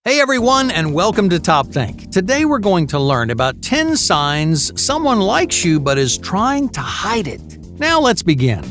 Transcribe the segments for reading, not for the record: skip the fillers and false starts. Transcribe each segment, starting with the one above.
Hey everyone, and welcome to Top Think. Today we're going to learn about 10 signs someone likes you but is trying to hide it. Now let's begin.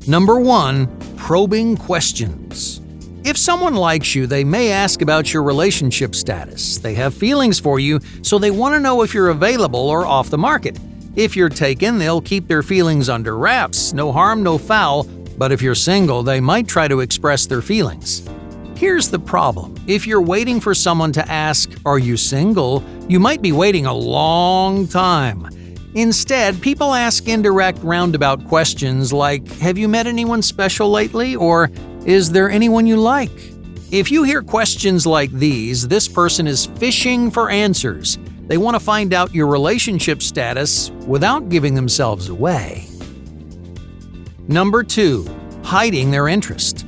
Number 1. Probing questions. If someone likes you, they may ask about your relationship status. They have feelings for you, so they want to know if you're available or off the market. If you're taken, they'll keep their feelings under wraps, no harm, no foul, but if you're single, they might try to express their feelings. Here's the problem. If you're waiting for someone to ask, "Are you single?" you might be waiting a long time. Instead, people ask indirect, roundabout questions like, "Have you met anyone special lately?" or "Is there anyone you like?" If you hear questions like these, this person is fishing for answers. They want to find out your relationship status without giving themselves away. Number 2. Hiding their interest.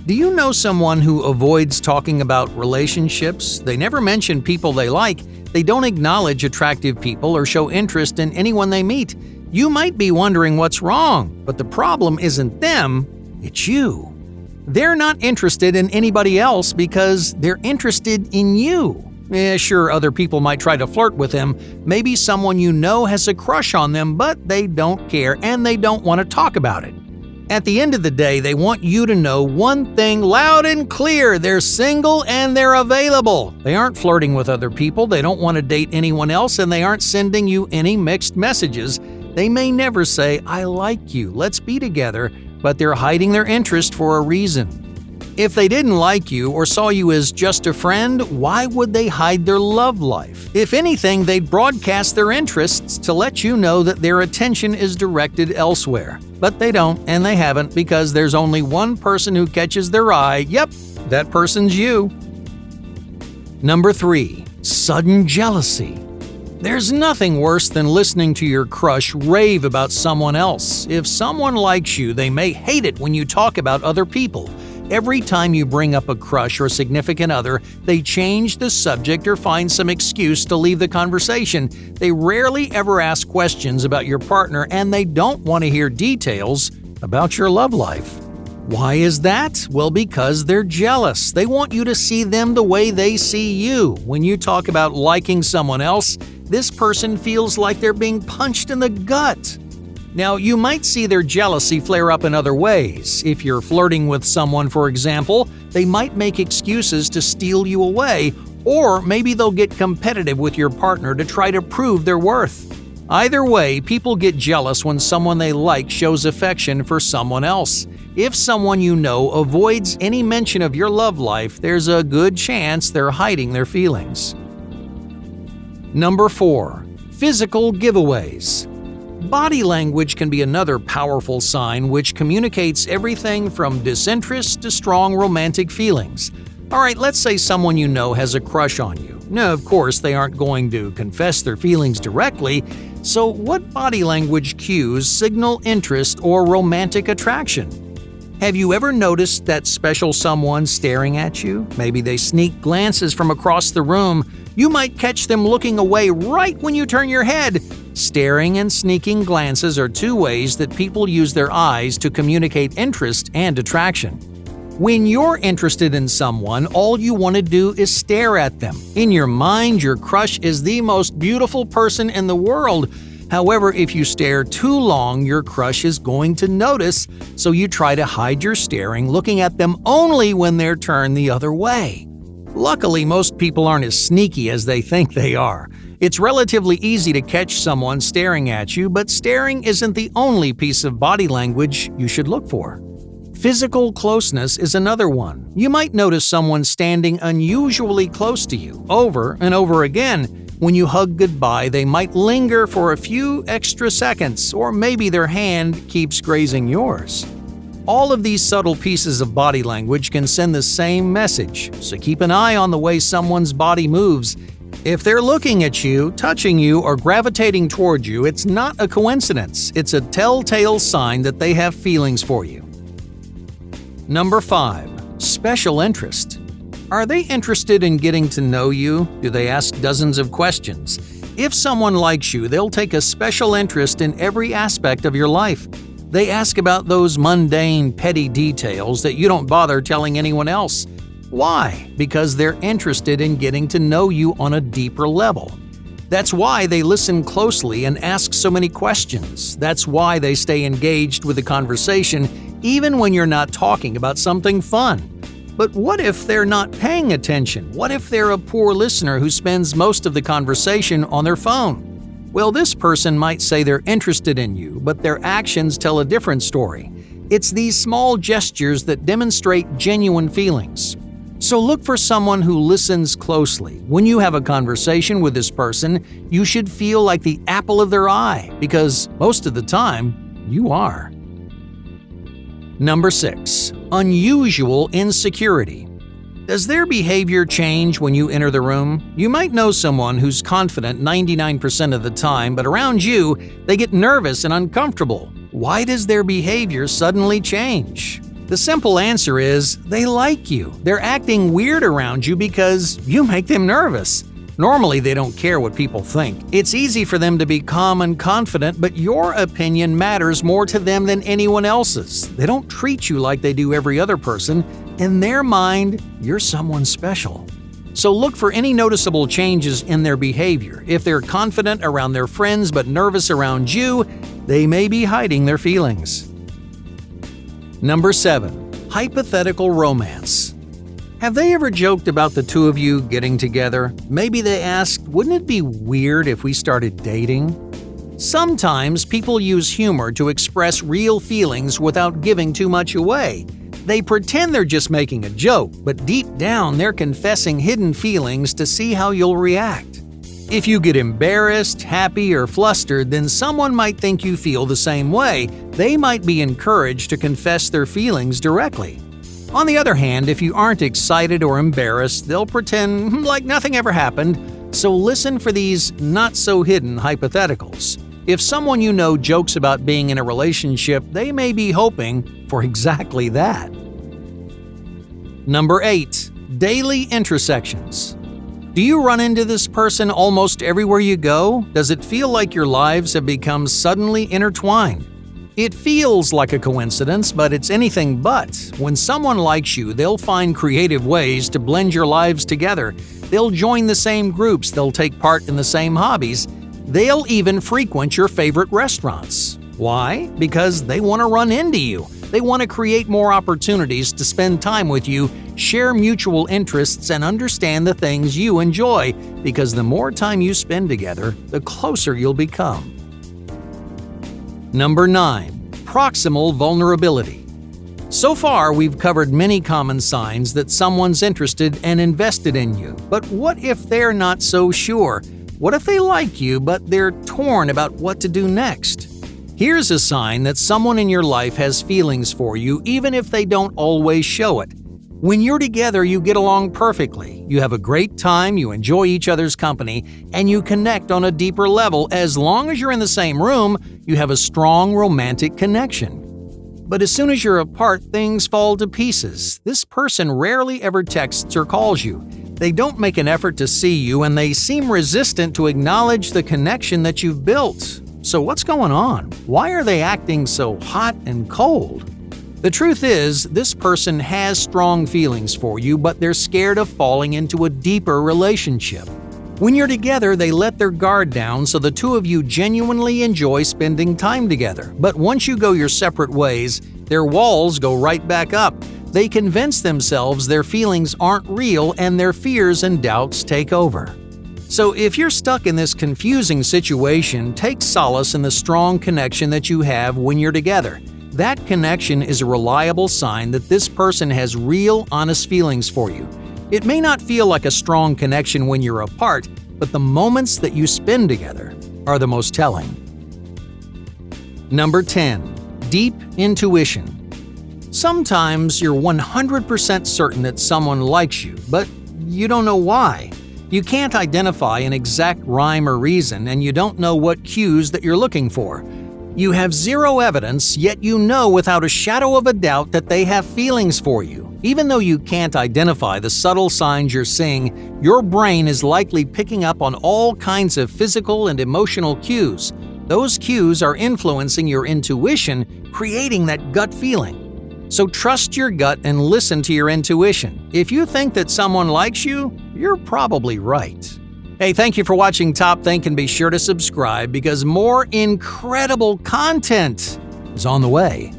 Do you know someone who avoids talking about relationships? They never mention people they like. They don't acknowledge attractive people or show interest in anyone they meet. You might be wondering what's wrong, but the problem isn't them, it's you. They're not interested in anybody else because they're interested in you. Sure, other people might try to flirt with them. Maybe someone you know has a crush on them, but they don't care and they don't want to talk about it. At the end of the day, they want you to know one thing loud and clear: they're single and they're available. They aren't flirting with other people, they don't want to date anyone else, and they aren't sending you any mixed messages. They may never say, "I like you, let's be together," but they're hiding their interest for a reason. If they didn't like you or saw you as just a friend, why would they hide their love life? If anything, they'd broadcast their interests to let you know that their attention is directed elsewhere. But they don't, and they haven't, because there's only one person who catches their eye. Yep, that person's you. Number 3. Sudden jealousy. There's nothing worse than listening to your crush rave about someone else. If someone likes you, they may hate it when you talk about other people. Every time you bring up a crush or significant other, they change the subject or find some excuse to leave the conversation. They rarely ever ask questions about your partner, and they don't want to hear details about your love life. Why is that? Well, because they're jealous. They want you to see them the way they see you. When you talk about liking someone else, this person feels like they're being punched in the gut. Now, you might see their jealousy flare up in other ways. If you're flirting with someone, for example, they might make excuses to steal you away, or maybe they'll get competitive with your partner to try to prove their worth. Either way, people get jealous when someone they like shows affection for someone else. If someone you know avoids any mention of your love life, there's a good chance they're hiding their feelings. Number 4. Physical giveaways. Body language can be another powerful sign which communicates everything from disinterest to strong romantic feelings. Alright, let's say someone you know has a crush on you. Now, of course, they aren't going to confess their feelings directly, so what body language cues signal interest or romantic attraction? Have you ever noticed that special someone staring at you? Maybe they sneak glances from across the room. You might catch them looking away right when you turn your head. Staring and sneaking glances are two ways that people use their eyes to communicate interest and attraction. When you're interested in someone, all you want to do is stare at them. In your mind, your crush is the most beautiful person in the world. However, if you stare too long, your crush is going to notice, so you try to hide your staring, looking at them only when they're turned the other way. Luckily, most people aren't as sneaky as they think they are. It's relatively easy to catch someone staring at you, but staring isn't the only piece of body language you should look for. Physical closeness is another one. You might notice someone standing unusually close to you, over and over again. When you hug goodbye, they might linger for a few extra seconds, or maybe their hand keeps grazing yours. All of these subtle pieces of body language can send the same message, so keep an eye on the way someone's body moves. If they're looking at you, touching you, or gravitating toward you, it's not a coincidence. It's a telltale sign that they have feelings for you. Number 5. Special interest. Are they interested in getting to know you? Do they ask dozens of questions? If someone likes you, they'll take a special interest in every aspect of your life. They ask about those mundane, petty details that you don't bother telling anyone else. Why? Because they're interested in getting to know you on a deeper level. That's why they listen closely and ask so many questions. That's why they stay engaged with the conversation even when you're not talking about something fun. But what if they're not paying attention? What if they're a poor listener who spends most of the conversation on their phone? Well, this person might say they're interested in you, but their actions tell a different story. It's these small gestures that demonstrate genuine feelings. So look for someone who listens closely. When you have a conversation with this person, you should feel like the apple of their eye, because most of the time, you are. Number 6. Unusual insecurity. Does their behavior change when you enter the room? You might know someone who's confident 99% of the time, but around you, they get nervous and uncomfortable. Why does their behavior suddenly change? The simple answer is they like you. They're acting weird around you because you make them nervous. Normally, they don't care what people think. It's easy for them to be calm and confident, but your opinion matters more to them than anyone else's. They don't treat you like they do every other person. In their mind, you're someone special. So look for any noticeable changes in their behavior. If they're confident around their friends but nervous around you, they may be hiding their feelings. Number 7. Hypothetical romance. Have they ever joked about the two of you getting together? Maybe they asked, wouldn't it be weird if we started dating? Sometimes people use humor to express real feelings without giving too much away. They pretend they're just making a joke, but deep down they're confessing hidden feelings to see how you'll react. If you get embarrassed, happy, or flustered, then someone might think you feel the same way. They might be encouraged to confess their feelings directly. On the other hand, if you aren't excited or embarrassed, they'll pretend like nothing ever happened. So listen for these not-so-hidden hypotheticals. If someone you know jokes about being in a relationship, they may be hoping for exactly that. Number 8. Daily intersections. Do you run into this person almost everywhere you go? Does it feel like your lives have become suddenly intertwined? It feels like a coincidence, but it's anything but. When someone likes you, they'll find creative ways to blend your lives together. They'll join the same groups, they'll take part in the same hobbies. They'll even frequent your favorite restaurants. Why? Because they want to run into you. They want to create more opportunities to spend time with you, share mutual interests, and understand the things you enjoy, because the more time you spend together, the closer you'll become. Number 9. Proximal vulnerability. So far, we've covered many common signs that someone's interested and invested in you. But what if they're not so sure? What if they like you, but they're torn about what to do next? Here's a sign that someone in your life has feelings for you, even if they don't always show it. When you're together, you get along perfectly. You have a great time, you enjoy each other's company, and you connect on a deeper level. As long as you're in the same room, you have a strong romantic connection. But as soon as you're apart, things fall to pieces. This person rarely ever texts or calls you. They don't make an effort to see you, and they seem resistant to acknowledge the connection that you've built. So what's going on? Why are they acting so hot and cold? The truth is, this person has strong feelings for you, but they're scared of falling into a deeper relationship. When you're together, they let their guard down so the two of you genuinely enjoy spending time together. But once you go your separate ways, their walls go right back up. They convince themselves their feelings aren't real and their fears and doubts take over. So if you're stuck in this confusing situation, take solace in the strong connection that you have when you're together. That connection is a reliable sign that this person has real, honest feelings for you. It may not feel like a strong connection when you're apart, but the moments that you spend together are the most telling. Number 10. Deep intuition. Sometimes you're 100% certain that someone likes you, but you don't know why. You can't identify an exact rhyme or reason, and you don't know what cues that you're looking for. You have zero evidence, yet you know without a shadow of a doubt that they have feelings for you. Even though you can't identify the subtle signs you're seeing, your brain is likely picking up on all kinds of physical and emotional cues. Those cues are influencing your intuition, creating that gut feeling. So trust your gut and listen to your intuition. If you think that someone likes you, you're probably right. Hey, thank you for watching Top Think, and be sure to subscribe because more incredible content is on the way.